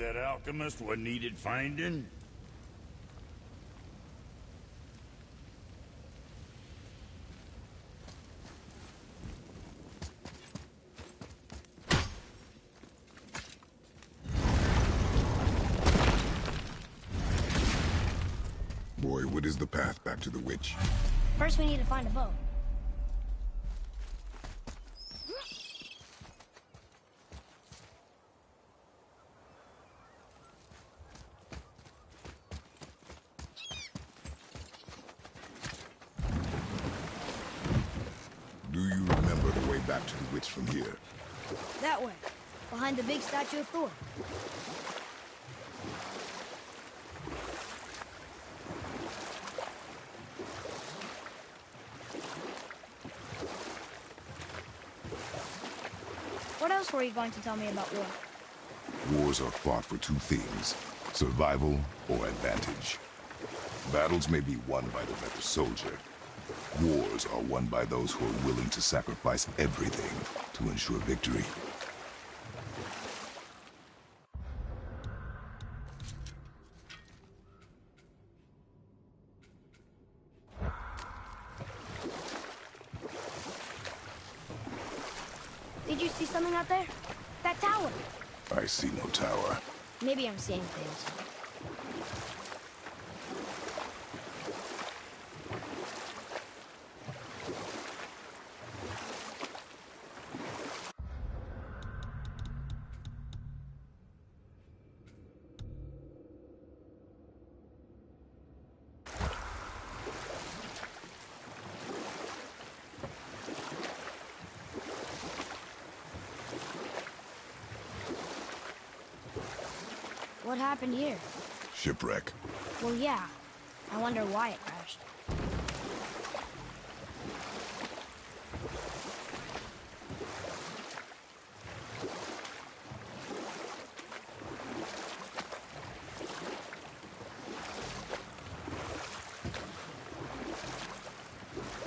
that alchemist what needed finding? Boy, what is the path back to the witch? First we need to find a boat. Do you remember the way back to the witch from here? That way, behind the big statue of Thor. What else were you going to tell me about war? Wars are fought for two things, survival or advantage. Battles may be won by the better soldier. Wars are won by those who are willing to sacrifice everything to ensure victory. Did you see something out there? That tower! I see no tower. Maybe I'm seeing things. What happened here? Shipwreck. Well, yeah. I wonder why it crashed.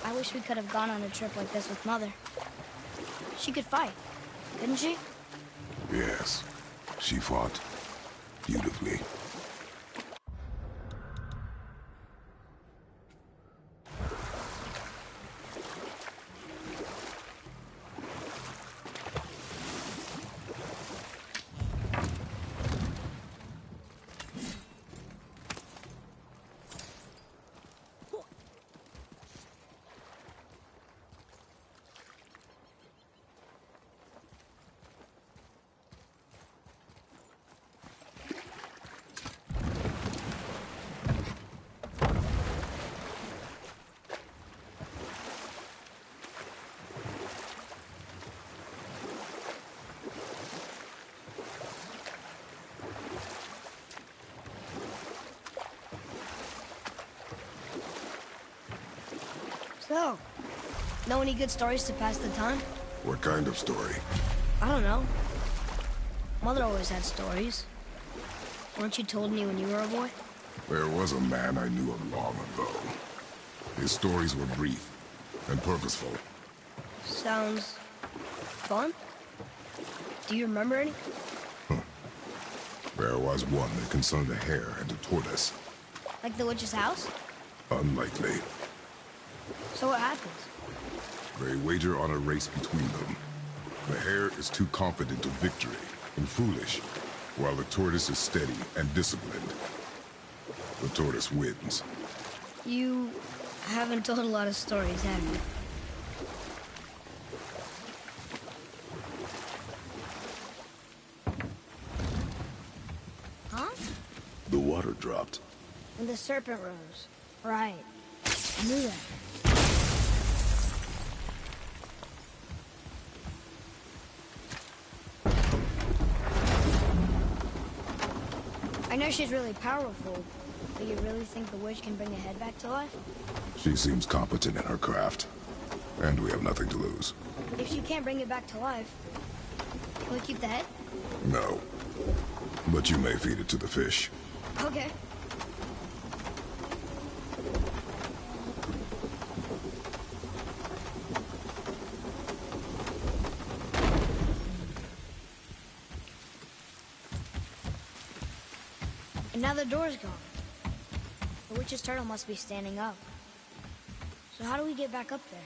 I wish we could have gone on a trip like this with Mother. She could fight, couldn't she? Yes, she fought beautifully. So, know any good stories to pass the time? What kind of story? I don't know. Mother always had stories. Weren't you told me when you were a boy? There was a man I knew of long ago. His stories were brief and purposeful. Sounds fun. Do you remember any? There was one that concerned a hare and a tortoise. Like the witch's house? Unlikely. So what happens? They wager on a race between them. The hare is too confident of victory and foolish, while the tortoise is steady and disciplined. The tortoise wins. You haven't told a lot of stories, have you? Huh? The water dropped. And the serpent rose. Right. I knew that. I know she's really powerful, but you really think the witch can bring a head back to life? She seems competent in her craft, and we have nothing to lose. If she can't bring it back to life, can we keep the head? No. But you may feed it to the fish. Okay. now the door's gone. The witch's turtle must be standing up. So how do we get back up there?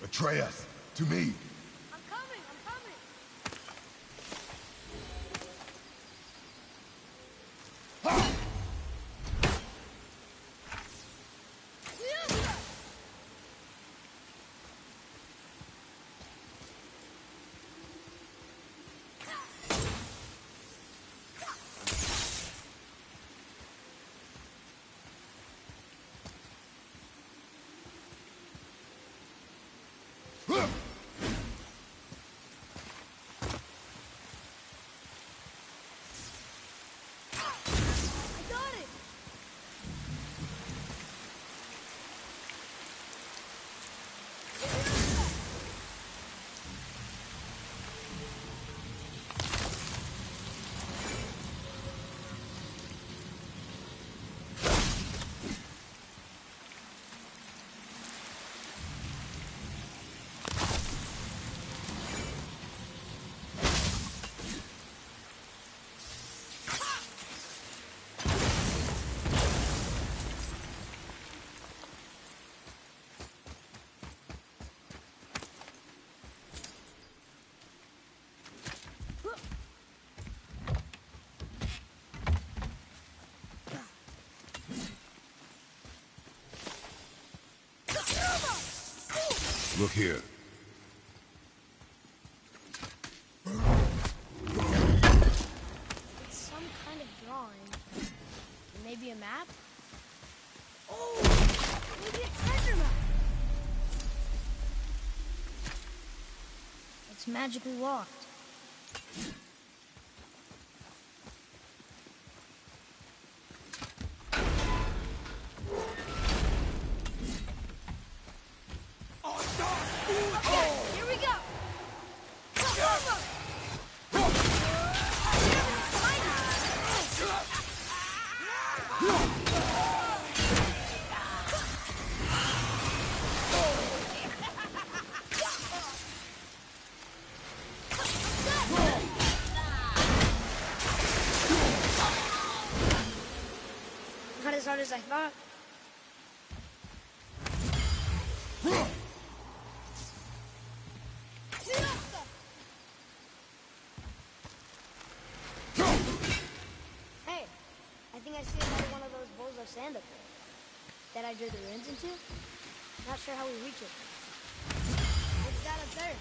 Atreus, to me. I'm coming, I'm coming. Look here. It's some kind of drawing. Maybe a map? Oh! Maybe a treasure map! It's magically locked. Not as hard as I thought. Hey, I think I see another one of those bowls of sand up there that I drew the runes into. Not sure how we reach it. What's that up there?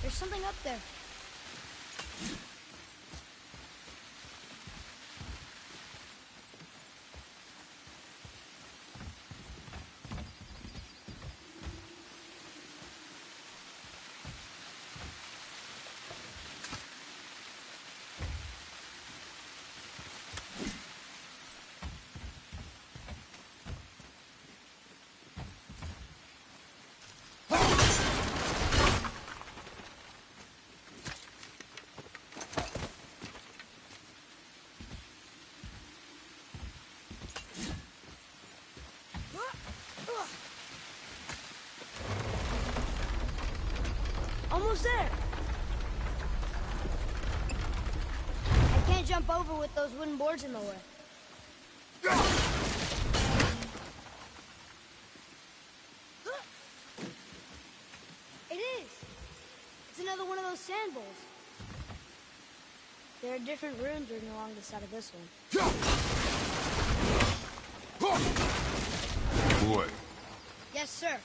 There's something up there. almost there. I can't jump over with those wooden boards in the way. It is. It's another one of those sand bowls. There are different runes written along the side of this one. Boy. Yes, sir.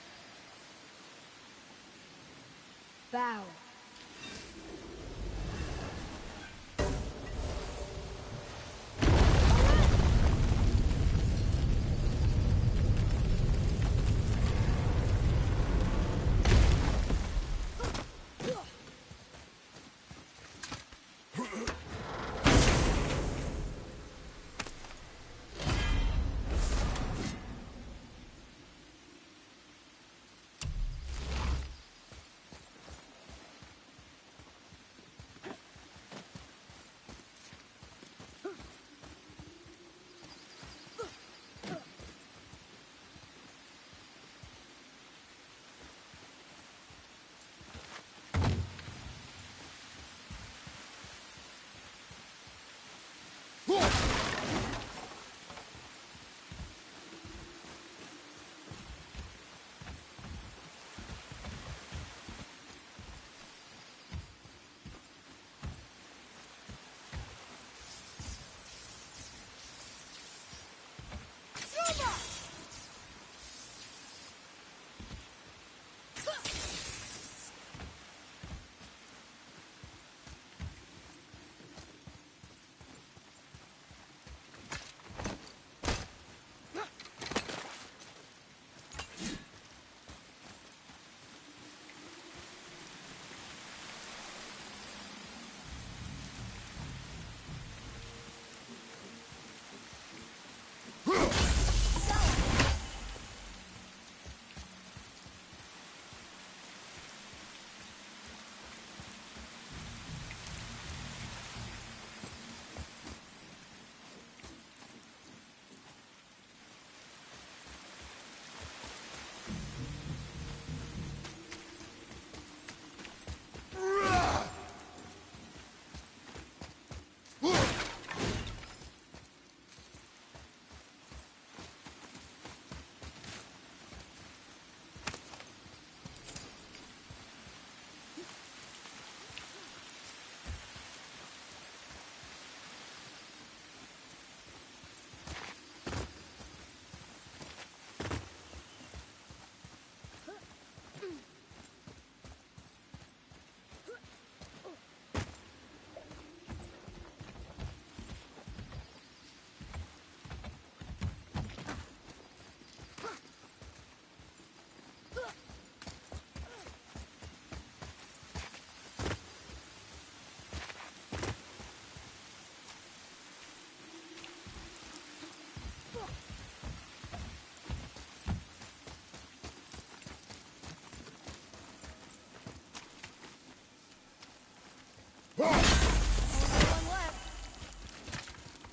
Bow.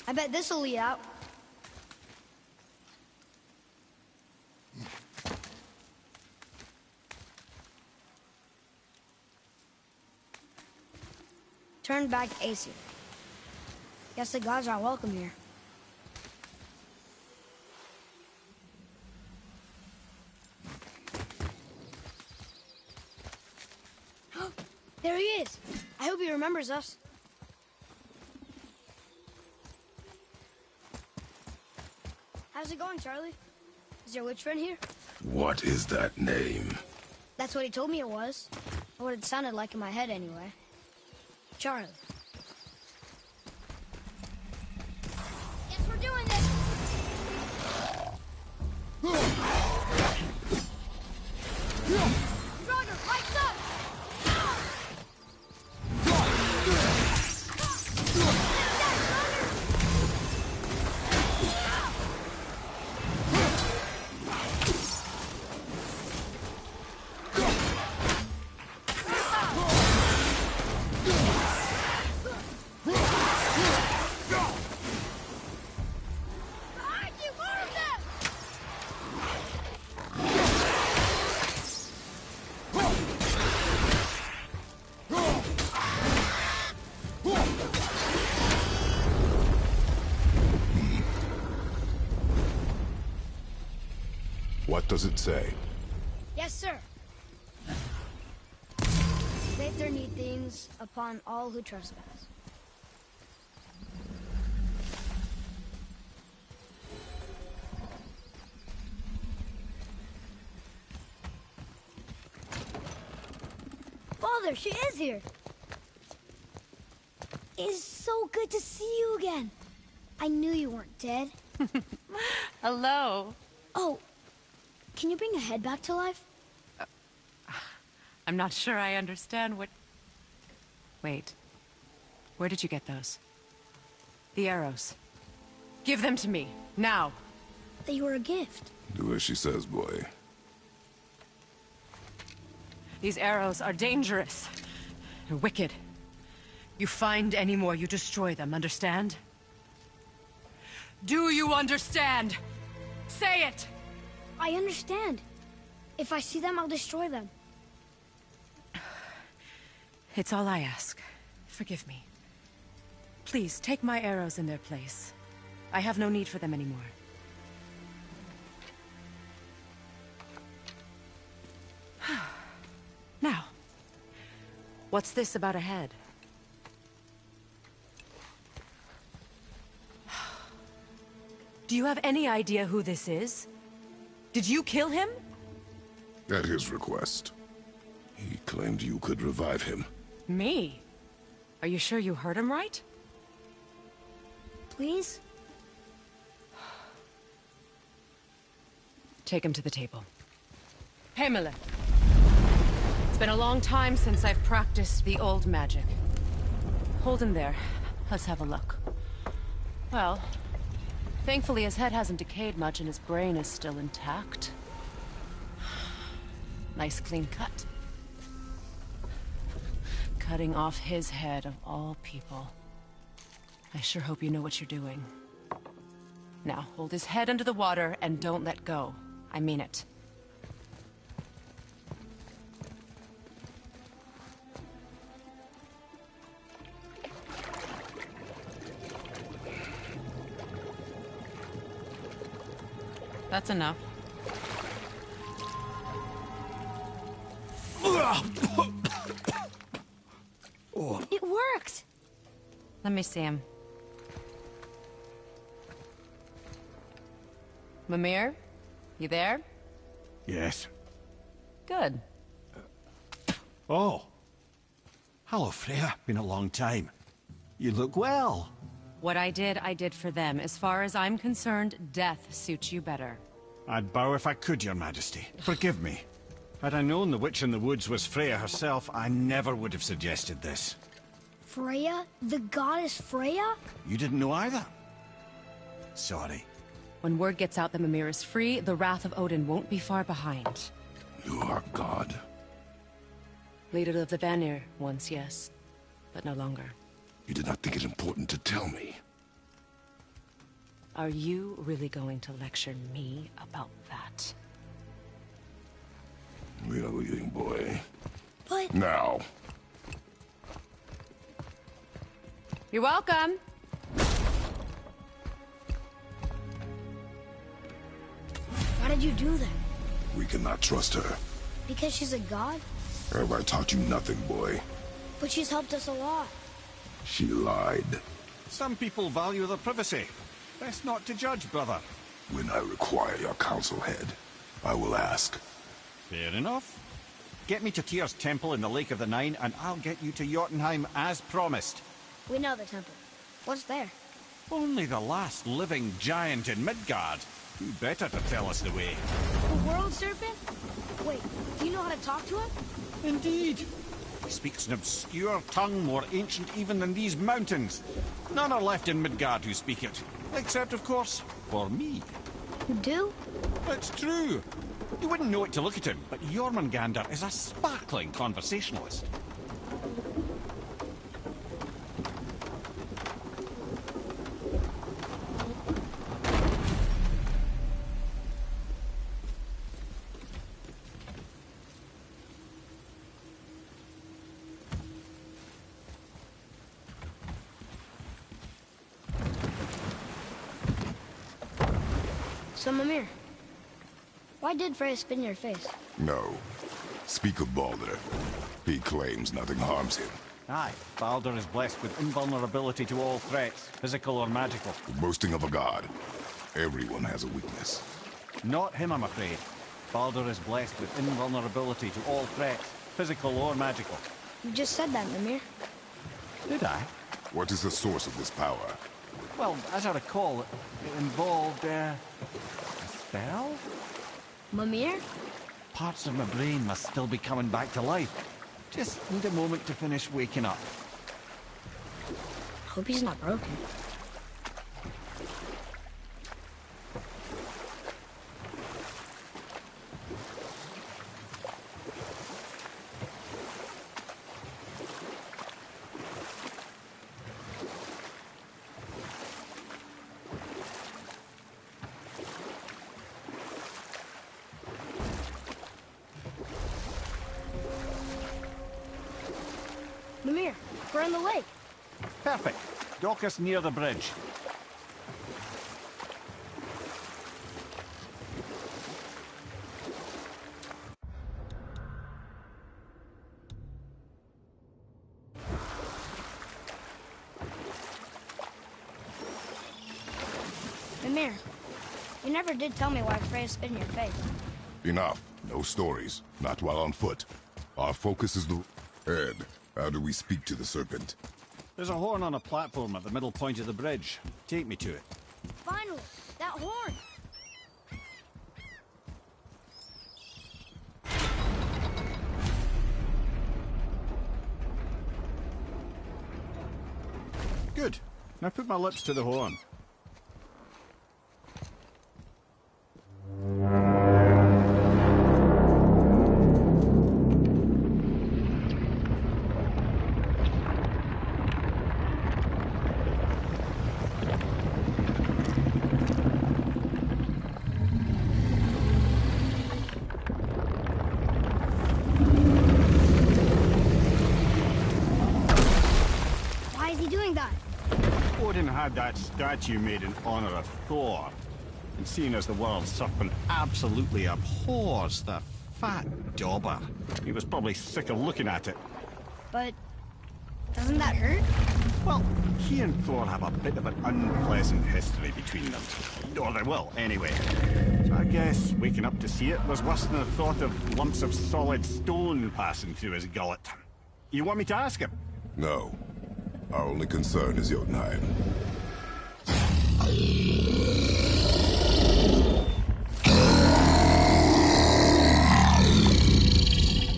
I bet this'll lead out. Turn back Aesir. Guess the gods aren't welcome here. There he is. I hope he remembers us. How's it going, Charlie? Is your witch friend here? What is that name? That's what he told me it was. Or what it sounded like in my head, anyway. Charlie. Guess we're doing this! Draugr, lights up! What does it say? Yes, sir. Save their need things upon all who trespass. Father, she is here. It's so good to see you again. I knew you weren't dead. Hello. Oh, can you bring a head back to life? I'm not sure I understand what... Wait. Where did you get those? The arrows. Give them to me, now. They were a gift. Do as she says, boy. These arrows are dangerous. They're wicked. You find any more, you destroy them, understand? Do you understand? Say it! I understand. If I see them, I'll destroy them. It's all I ask. Forgive me. Please, take my arrows in their place. I have no need for them anymore. Now, what's this about a head? Do you have any idea who this is? Did you kill him? At his request. He claimed you could revive him. Me? Are you sure you heard him right? Please? Take him to the table. Pamela. It's been a long time since I've practiced the old magic. Hold him there. Let's have a look. Well, thankfully his head hasn't decayed much and his brain is still intact. Nice clean cut. Cutting off his head of all people. I sure hope you know what you're doing. Now, hold his head under the water and don't let go. I mean it. That's enough. It worked! Let me see him. Mimir? You there? Yes. Good. Oh. Hello, Freya. Been a long time. You look well. What I did for them. As far as I'm concerned, death suits you better. I'd bow if I could, Your Majesty. Forgive me. Had I known the witch in the woods was Freya herself, I never would have suggested this. Freya? The goddess Freya? You didn't know either? Sorry. When word gets out that Mimir is free, the wrath of Odin won't be far behind. You are God. Leader of the Vanir, once, yes. But no longer. You did not think it important to tell me. Are you really going to lecture me about that? We are leaving, boy. But... Now. You're welcome! Why did you do that? We cannot trust her. Because she's a god? Have I taught you nothing, boy? But she's helped us a lot. She lied. Some people value their privacy. Best not to judge, brother. When I require your council head, I will ask. Fair enough. Get me to Tyr's temple in the Lake of the Nine, and I'll get you to Jotunheim as promised. We know the temple. What's there? Only the last living giant in Midgard. Who better to tell us the way? The world serpent? Wait, do you know how to talk to him? Indeed. He speaks an obscure tongue more ancient even than these mountains. None are left in Midgard who speak it. Except, of course, for me. You do? It's true. You wouldn't know it to look at him, but Jormungandr is a sparkling conversationalist. So, Mimir, Why did Freya spit in your face? No. Speak of Baldur. He claims nothing harms him. Aye, Baldur is blessed with invulnerability to all threats, physical or magical. The boasting of a god. Everyone has a weakness. Not him, I'm afraid. Baldur is blessed with invulnerability to all threats, physical or magical. You just said that, Mimir. Did I? What is the source of this power? Well, as I recall, it involved, a spell? Mimir? Parts of my brain must still be coming back to life. Just need a moment to finish waking up. Hope he's not broken. Mimir, we're on the lake. Perfect. Dock us near the bridge. Mimir, you never did tell me why Freya spit in your face. Enough. No stories. Not while on foot. Our focus is the... Ed, how do we speak to the serpent? There's a horn on a platform at the middle point of the bridge. Take me to it. Finally, that horn! Good. Now put my lips to the horn. Why is he doing that? Odin had that statue made in honor of Thor. And seeing as the world serpent absolutely abhors the fat dauber, he was probably sick of looking at it. But doesn't that hurt? Well, he and Thor have a bit of an unpleasant history between them. Or they will, anyway. So I guess waking up to see it was worse than the thought of lumps of solid stone passing through his gullet. You want me to ask him? No. Our only concern is Jotunheim.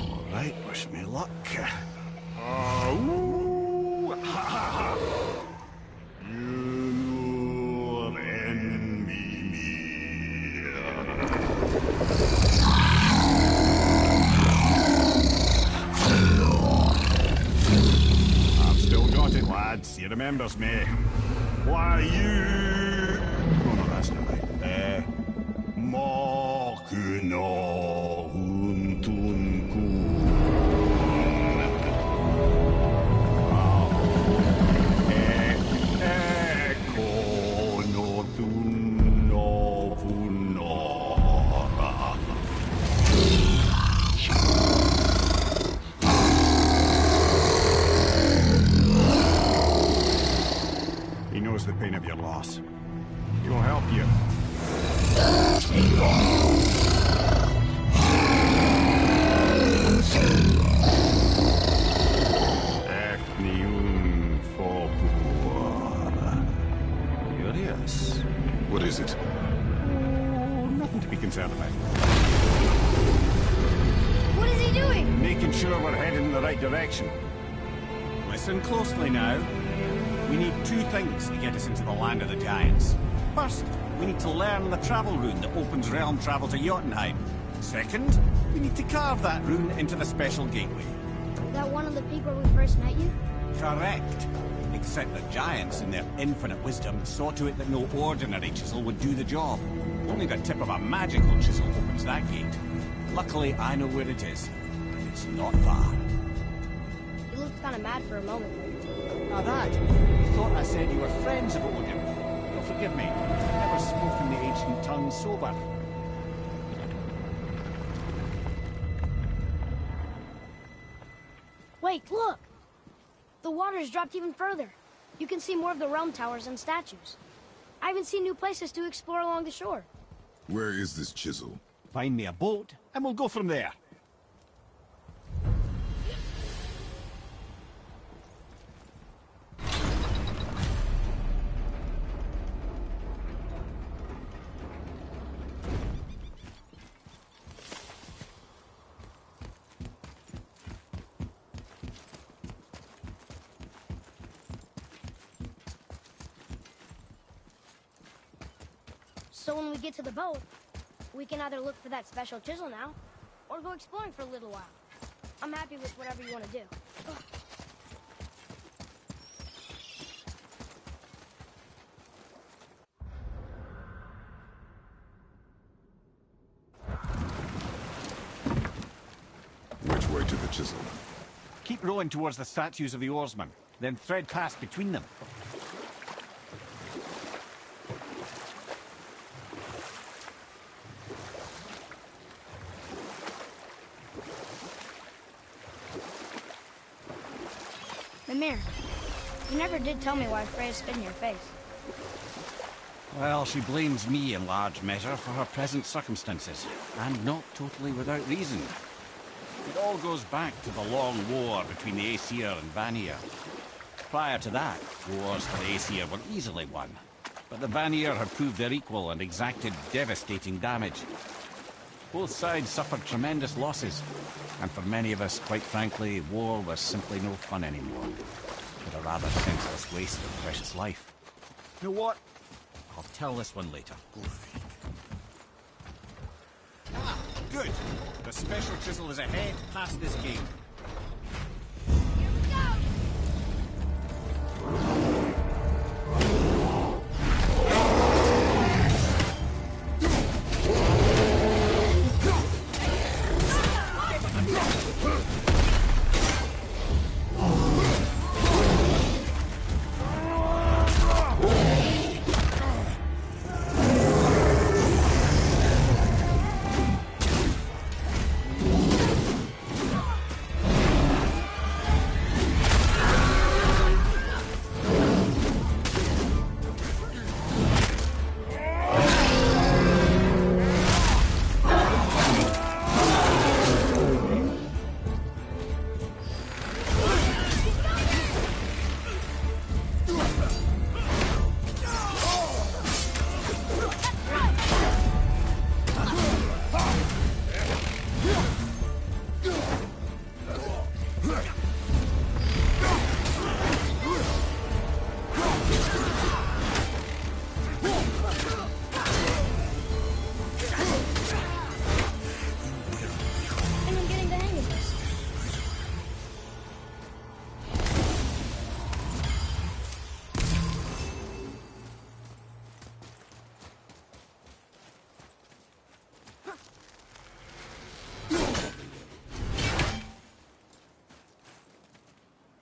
All right, wish me luck. Ooh, ha, ha, ha. You envy me. I've still got it, lads. He remembers me. Why, you... Oh, no, that's not right. Mokuno Huntunku. He knows the pain of your loss. He will help you. Curious. What is it? Oh, nothing to be concerned about. What is he doing? Making sure we're heading in the right direction. Listen closely now. We need two things to get us into the land of the giants. First, we need to learn the travel rune that opens realm travel to Jotunheim. Second, we need to carve that rune into the special gateway. That one of the peak where we first met you? Correct. Except the giants, in their infinite wisdom, saw to it that no ordinary chisel would do the job. Only the tip of a magical chisel opens that gate. Luckily, I know where it is. And it's not far. You looked kind of mad for a moment. Now that, you thought I said you were friends of Odin. You'll forgive me. I've never spoken the ancient tongue sober. look! The water's dropped even further. You can see more of the realm towers and statues. I even see new places to explore along the shore. Where is this chisel? Find me a boat, and we'll go from there. So when we get to the boat, we can either look for that special chisel now, or go exploring for a little while. I'm happy with whatever you want to do. Which way to the chisel? Keep rowing towards the statues of the oarsmen, then thread past between them. Mimir, you never did tell me why Freya spit in your face. Well, she blames me in large measure for her present circumstances, and not totally without reason. It all goes back to the long war between the Aesir and Vanir. Prior to that, wars for the Aesir were easily won, but the Vanir had proved their equal and exacted devastating damage. Both sides suffered tremendous losses, and for many of us, quite frankly, war was simply no fun anymore, but a rather senseless waste of precious life. You know what? I'll tell this one later. Ah, good. The special chisel is ahead past this gate. Here we go!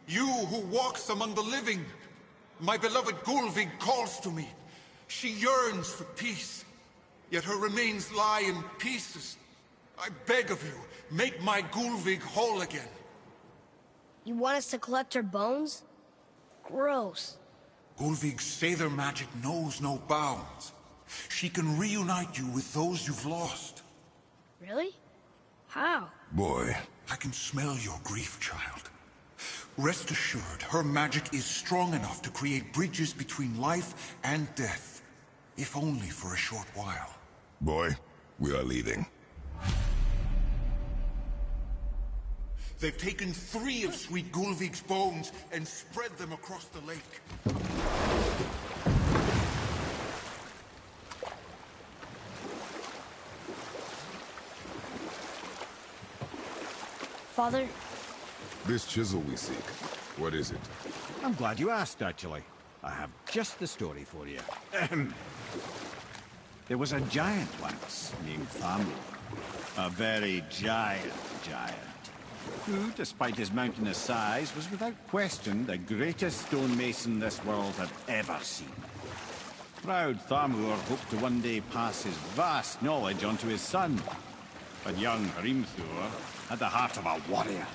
You who walks among the living, my beloved Gulvig calls to me. She yearns for peace, yet her remains lie in pieces. I beg of you, make my Gulvig whole again. You want us to collect her bones? Gross. Gulvig's Sather magic knows no bounds. She can reunite you with those you've lost. Really? How? Boy. I can smell your grief, child. Rest assured, her magic is strong enough to create bridges between life and death, if only for a short while. Boy, we are leaving. They've taken 3 of Sweet Gulvig's bones and spread them across the lake. Father? This chisel we seek, what is it? I'm glad you asked, actually. I have just the story for you. There was a giant once named Thamur. A very giant, who, despite his mountainous size, was without question the greatest stonemason this world had ever seen. Proud Thamur hoped to one day pass his vast knowledge onto his son. But young Hrimthur had the heart of a warrior.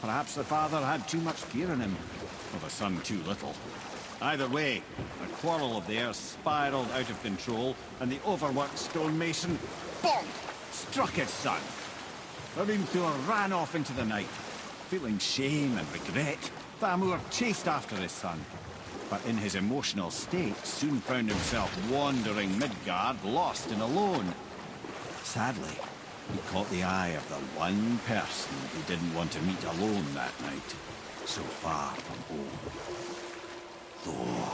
Perhaps the father had too much fear in him, or the son too little. Either way, a quarrel of theirs spiraled out of control, and the overworked stonemason, bonk, struck his son. The Runethor ran off into the night. Feeling shame and regret, Thamur chased after his son, but in his emotional state soon found himself wandering Midgard, lost and alone. Sadly, he caught the eye of the one person he didn't want to meet alone that night, so far from home. Thor.